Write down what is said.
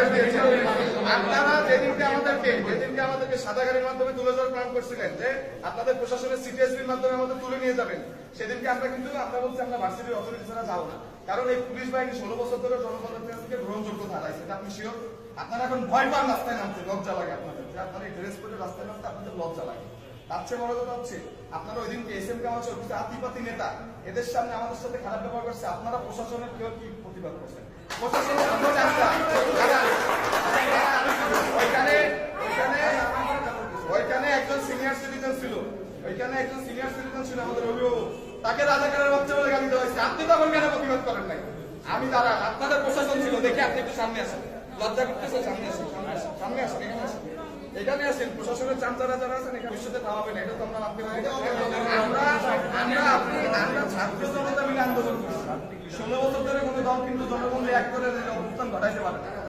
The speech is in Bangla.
নির্দেশ দিয়েছেন। আপনারা যেদিনকে আমাদেরকে সাদা গাড়ির মাধ্যমে তুলে যাওয়ার প্ল্যান করছিলেন যে আপনাদের প্রশাসনের সিটিএসপির মাধ্যমে আমাদের তুলে নিয়ে যাবেন, সেদিনকে আমরা বলছি আমরা ভার্সিটির অথরিটি ছাড়া যাবো না। কারণ এই পুলিশ বাহিনী 16 বছর ধরে জনগণের থেকে গ্রহণযোগ্য ধারাইছে, আপনি শিওর? আপনারা এখন ভয় পান রাস্তায় নামতে, লজ্জা লাগে আপনাদের যে আপনারা এই ড্রেস পরে রাস্তায় নামতে আপনাদের লজ্জা লাগে। তার চেয়ে বড় কথা হচ্ছে আপনারা ওই দিনকে এস এম কামাল কিছু আতিপাতি নেতা এদের সামনে আমাদের সাথে খারাপ ব্যবহার করছে, আপনারা প্রশাসনের কেউ কি প্রতিবাদ করছেন? প্রশাসনের ওইখানে একজন সিনিয়র সিটিজেন ছিল আমাদের অভিভাবক, তাকে রাজাকারের বাচ্চা বলে গালি দেওয়া হয়েছে। আপনি তখন কেন প্রতিবাদ করেন নাই? আমি দাঁড়ান, আপনাদের প্রশাসন ছিল, দেখে আপনি একটু সামনে আসেন, লজ্জা করতেছে, সামনে আসেন, এখানে আসেন। প্রশাসনের চামচারা যারা আছেন এখানে ভবিষ্যতে থামাবেন, এটা তো আমরা ভাবতে পারি। আমরা ছাত্র জনতা মিলে আন্দোলন করছি 16 বছর ধরে, কোনো দল কিন্তু জনগণকে এক করে অবস্থান ঘটাইতে পারে না।